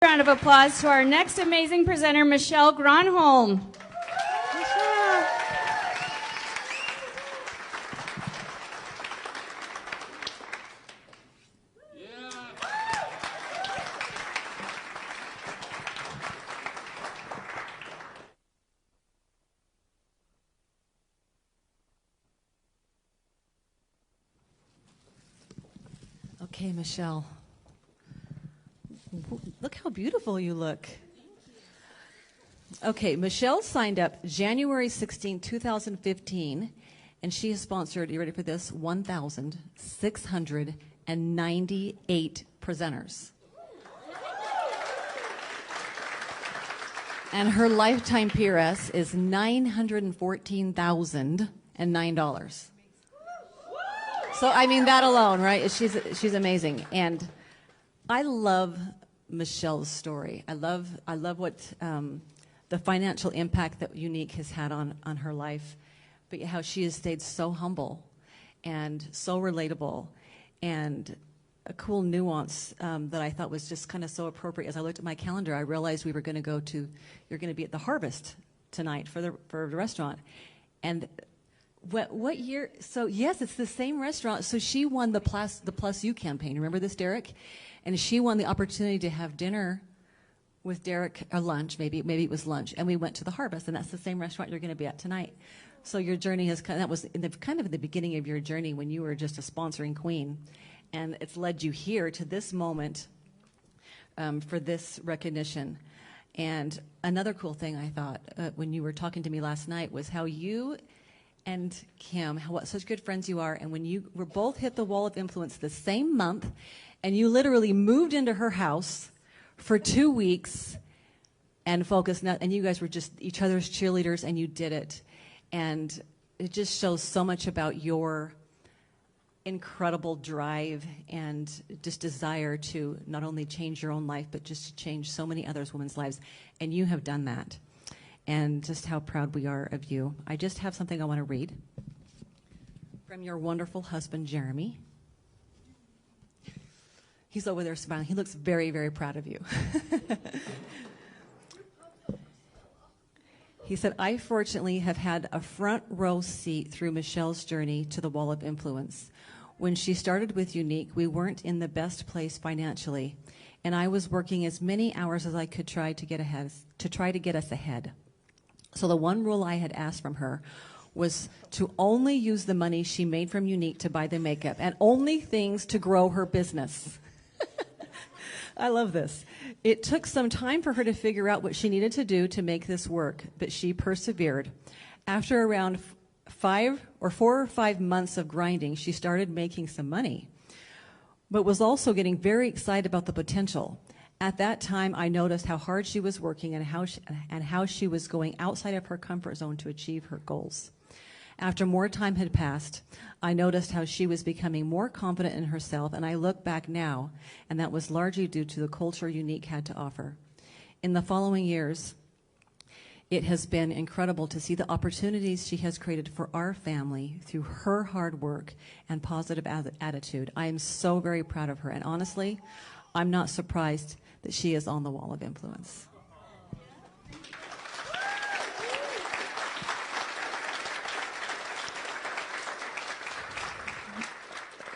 Round of applause to our next amazing presenter, Michelle Gronholm. Michelle. Okay, Michelle. Look how beautiful you look. Okay, Michelle signed up January 16, 2015, and she has sponsored, you ready for this, 1,698 presenters. And her lifetime PRS is $914,009. So, I mean, that alone, right? She's amazing. And I love Michelle's story. I love what the financial impact that Unique has had on her life, but how she has stayed so humble and so relatable, and a cool nuance that I thought was just kind of so appropriate. As I looked at my calendar, I realized we were going to you're going to be at the Harvest tonight for the restaurant. And what year? So yes, it's the same restaurant. So she won the Plus You campaign. Remember this, Derek? And she won the opportunity to have dinner with Derek, or lunch, maybe it was lunch, and we went to the Harvest, and that's the same restaurant you're going to be at tonight. So your journey that was in the beginning of your journey when you were just a sponsoring queen, and it's led you here to this moment for this recognition. And another cool thing I thought when you were talking to me last night was how you and Kim, what such good friends you are, and when you were both hit the wall of influence the same month, and you literally moved into her house for 2 weeks and focused, and you guys were just each other's cheerleaders, and you did it. And it just shows so much about your incredible drive and just desire to not only change your own life, but just to change so many others women's lives. And you have done that. And just how proud we are of you. I just have something I want to read from your wonderful husband, Jeremy. He's over there smiling. He looks very, very proud of you. He said, I fortunately have had a front row seat through Michelle's journey to the wall of influence. When she started with Unique, we weren't in the best place financially, and I was working as many hours as I could try to get us ahead. So the one rule I had asked from her was to only use the money she made from Unique to buy the makeup, and only things to grow her business. I love this. It took some time for her to figure out what she needed to do to make this work, but she persevered. After around 4 or 5 months of grinding, she started making some money, but was also getting very excited about the potential. At that time, I noticed how hard she was working and how she was going outside of her comfort zone to achieve her goals. After more time had passed, I noticed how she was becoming more confident in herself, and I look back now, and that was largely due to the culture Unique had to offer. In the following years, it has been incredible to see the opportunities she has created for our family through her hard work and positive attitude. I am so very proud of her, and honestly, I'm not surprised that she is on the wall of influence.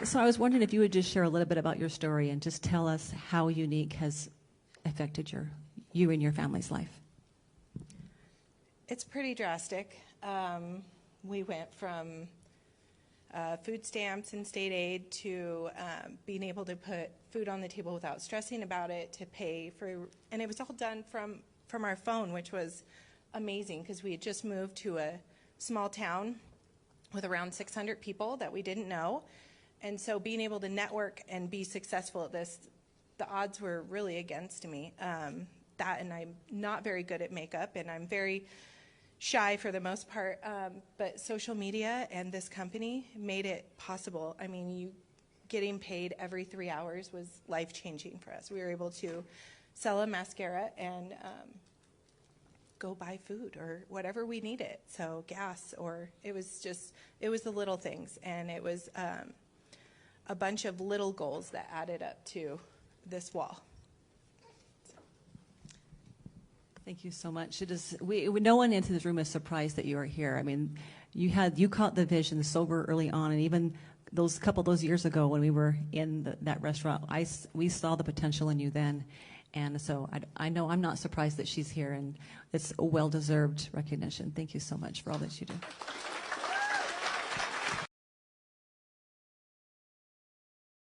So I was wondering if you would just share a little bit about your story and just tell us how Unique has affected you and your family's life. It's pretty drastic. We went from food stamps and state aid to being able to put food on the table without stressing about it, to pay for, and it was all done from our phone, which was amazing because we had just moved to a small town with around 600 people that we didn't know. And so being able to network and be successful at this, the odds were really against me. And I'm not very good at makeup, and I'm very shy for the most part. But social media and this company made it possible. I mean, getting paid every 3 hours was life-changing for us. We were able to sell a mascara and go buy food or whatever we needed. So gas, or it was the little things, and it was a bunch of little goals that added up to this wall. Thank you so much. It is no one into this room is surprised that you are here. I mean, you caught the vision sober early on, and even those years ago when we were in that restaurant, we saw the potential in you then, and so I know I'm not surprised that she's here, and it's a well-deserved recognition. Thank you so much for all that you do.